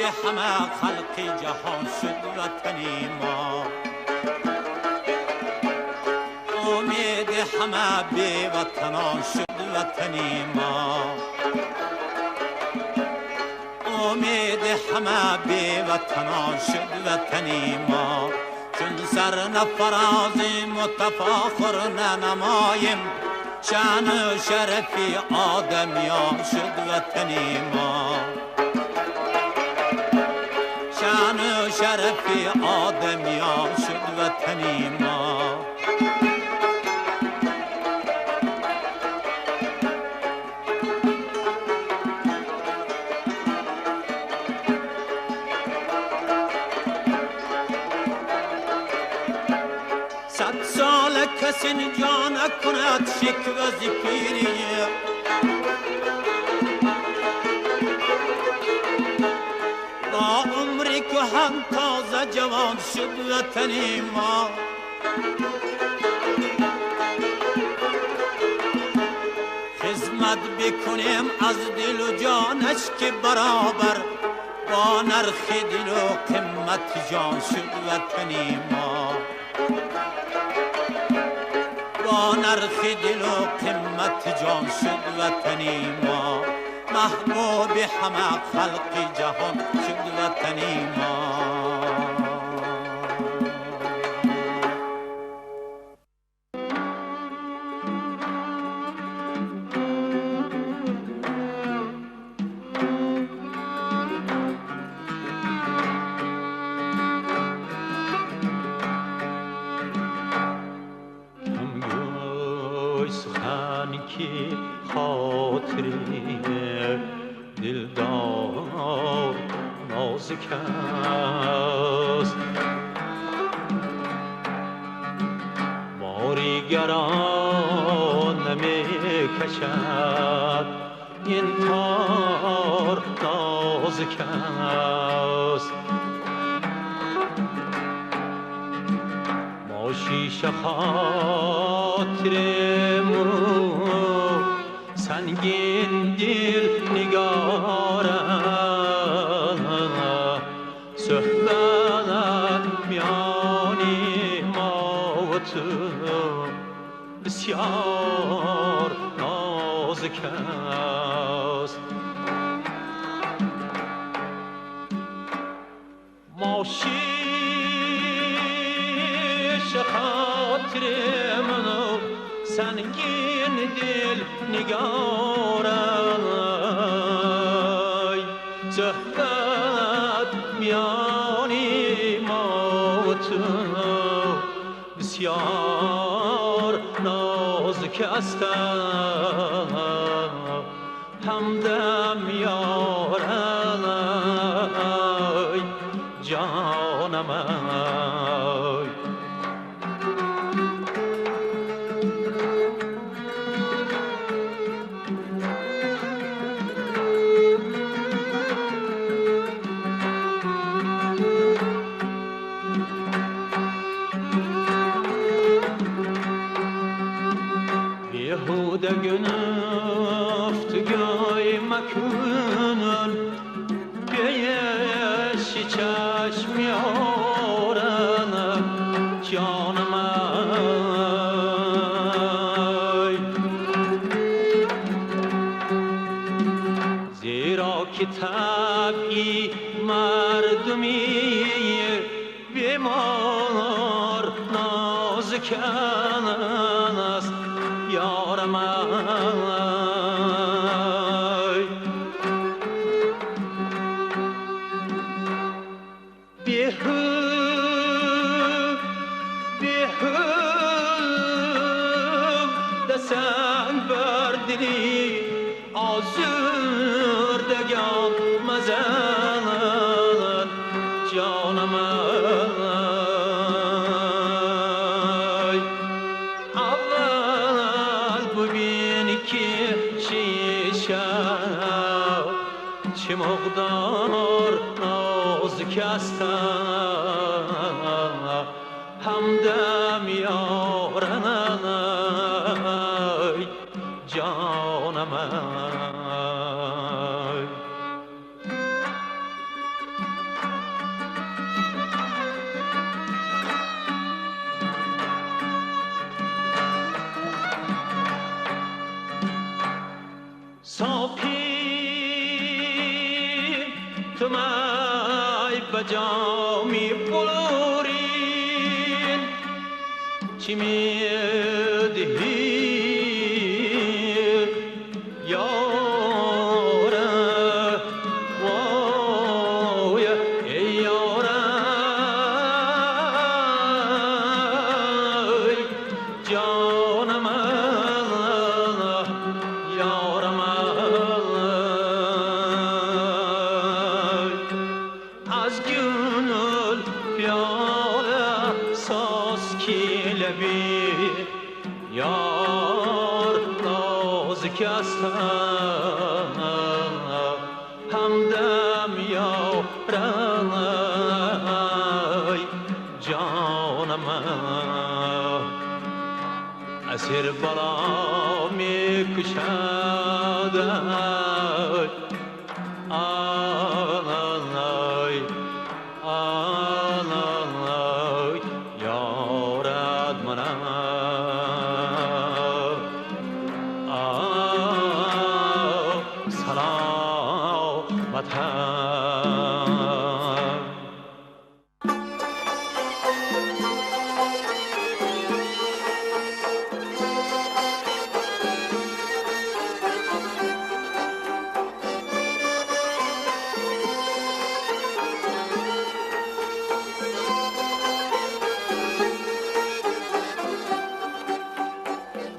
همه خلق جهان شد وطنی ما، امید همه بی وطنان شد وطنی ما، امید همه بی وطنان شد وطنی ما. چون سر نفرازیم و تفاخر ننماییم، شان و شرفی آدمیان شد وطنی ما، شان و شرفی آدمیان شد وطنی ما. کسی جا نکند شکوه ز پیری، با عمری که هم تازه جوان شد وطنی ما. خدمت بکنیم از دل و جانش که برابر، با نرخ دل و قیمت جان شد وطنی ما، با نرخ دل و قیمت جان شد وطنی ما. محبوب همه خلق جهان شد وطنی ما. خاطری دلدار نازک است، باری گران نمی کشد این تار نازک است. ما شیشه خاطرمون سنگین دل نگارم، صحبت میانی ما و تو بسیار نازک است. ما شیشه خاطرمون سنگین دل نگارای، صحبت میانی ما و تو بسیار نازک است. همدم یارای جانم گفتگوی مکنون بیش چشم یارن جانم ای، زیرا که طبعی مردمی بیمار نازک است یارم ای. دستن بر دلی آزردگان مزن جانم ای. اول ببین که شیشه چه مقدار نازک است، همدم یارن ای جانم ای. تو می بجا می بلورین چی می دهی یاره وای ای یاره جانم یارم از گل پیاله ساز کی لبی یار نازک است همدم یارم جانم اسیر بالا می کشد آنای آنای یارد منم سلامتم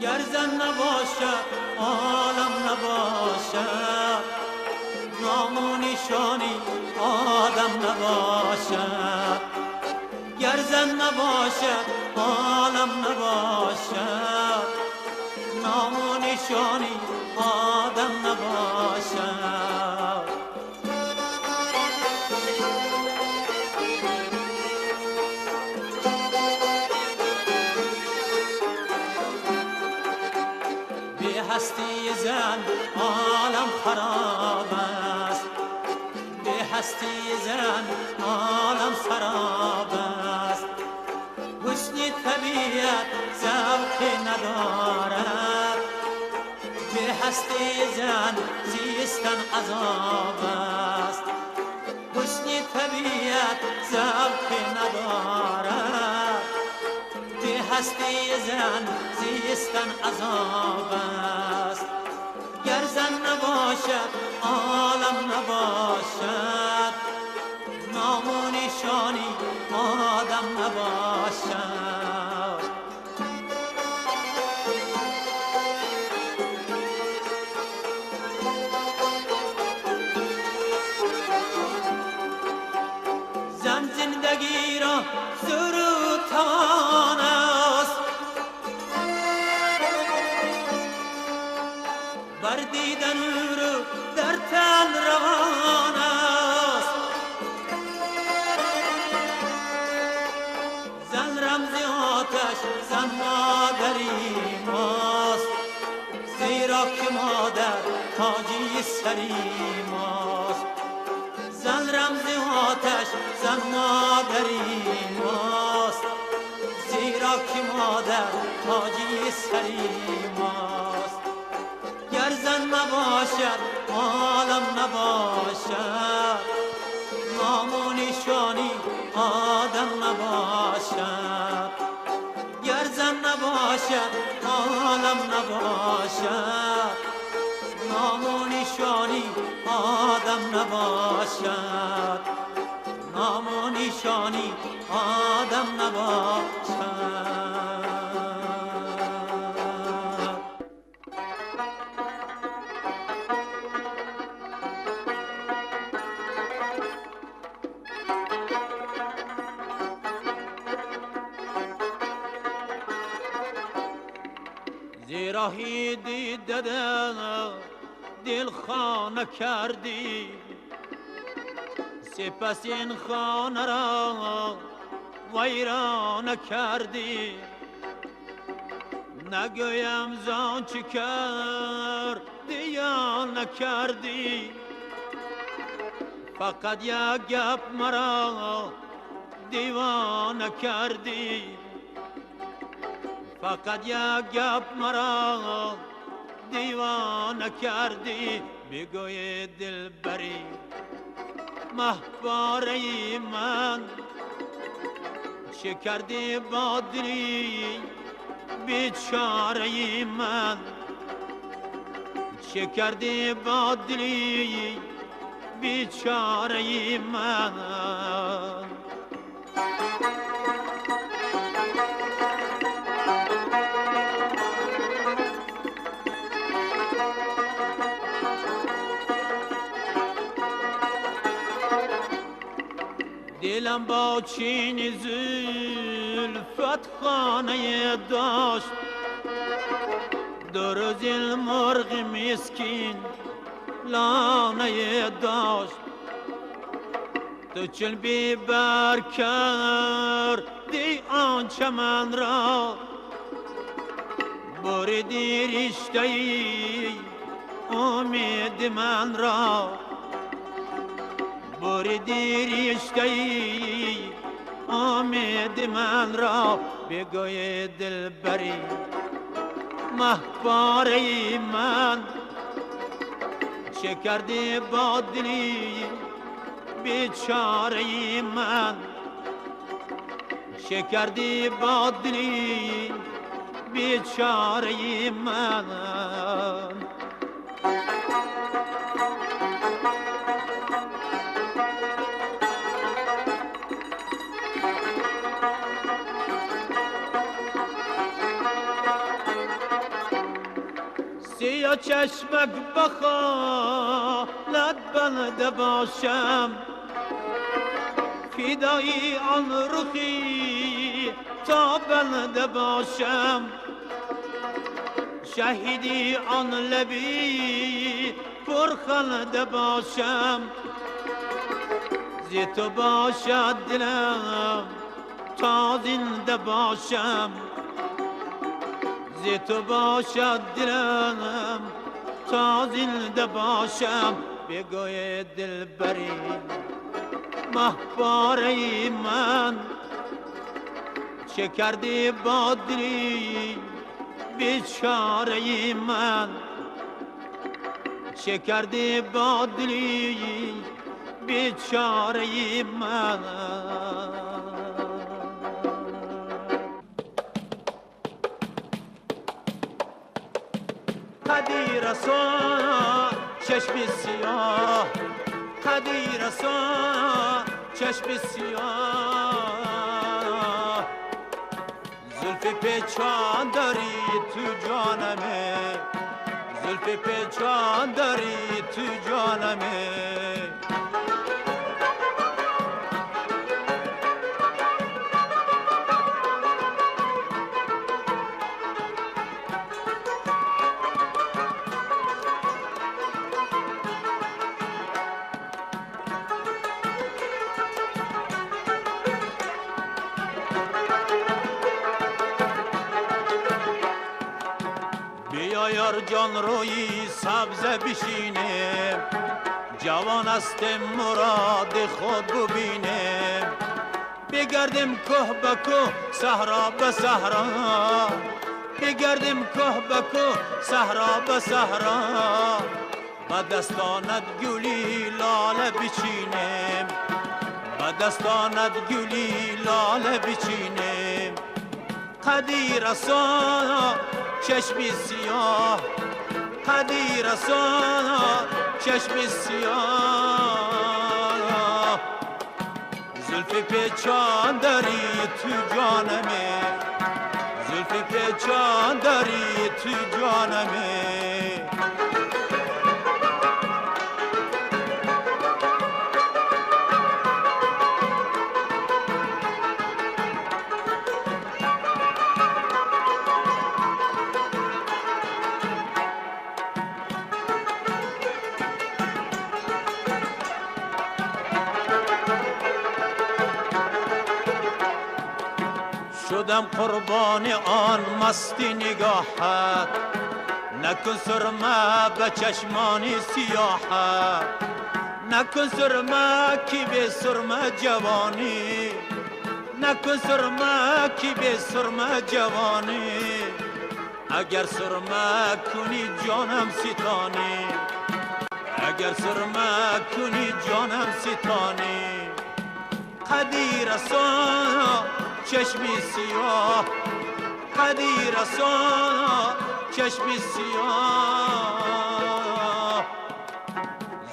گر زن نباشد عالم نباشد نام و نشانی آدم نباشد گر زن نباشد عالم نباشد نام و نشانی آدم نباشد هستی زن عالم خراب است به هستی زن عالم خراب است حسن طبیعت ذوق ندارد به هستی زن زیستن عذاب است حسن طبیعت ذوق ندارد به هستی زن زیستن عذاب است گر زن نباشد عالم نباشد نام و نشانی آدم نباشد زن زندگی را زروتان است بردیدن او رو در تن روان است زن رمز آتش زن مادری ماست زیرا که مادر تاجی سری ماست زن رمز آتش زن مادری ماست زیرا که مادر تاجی سری ماست گر زن نباشد عالم نباشد نام و نشانی آدم نباشد گر زن نباشد عالم نباشد نام و نشانی آدم نباشد نام و نشانی آدم نباشد زیراهی دیده دل خانه کردی سپس این خانه را ویران کردی نگویم زان چی کردی یا نکردی فقط یک گپ مرا دیوانه کردی فقط یک گپ مرا دیوانه کردی بگوی دل بری مهباره من چه کردی با دلی بیچاره من چه کردی با دلی بیچاره من دلم با چین زلفت خانه داشت دو روز مرغ مسکین لانه داشت تو چون بیبر کردی آن چمن را بریدی رشته امید من را بریدی رشته امید من را بگوی دلبری مهباره من چه کردی با دلی بیچاره من چه کردی با دلی بیچاره من سیاه چشمک بخالت بنده باشم فدایی آن رخی تا بنده باشم شهیدی آن لبی پرخنده باشم زی تو باشد دلم تا زنده باشم زی تو باشد دلم تا زنده باشم بگوی دلبری مهباره من چه کردی با دلی بیچاره من چه کردی با دلی بیچاره من قدیر سا چشم سیاه قدیر سا چشم سیاه زلف پیچان داری تو جانمه زلف پیچان داری تو جانمه یار جان روی سبز بشینه جوان است مراد خود ببینه بگردیم که به که صحرا به صحرا بگردیم که به که صحرا به صحرا به دستانت گلی لاله بچینیم به دستانت گلی لاله بچینیم قدیر سانا چشم سیاه قدیر سانا چشم سیاه زلف پیچان داری تو جانمه زلف پیچان داری تو جانمه شدم قربان آن مستی نگاهت نکن سرمه به چشمان سیاحت نکن سرمه کی به سرمه جوانی نکن سرمه کی به سرمه جوانی اگر سرمه کنی جانم ستانی اگر سرمه کنی جانم ستانی قدیر رسان چشمی سیاه قدیر رسان چشمی سیاه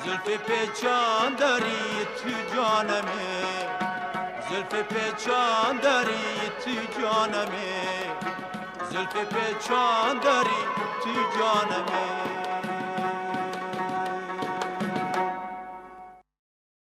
زلف پیچان داری تو جانمه زلف پیچان داری تو جانمه زلف پیچان داری تو جانمه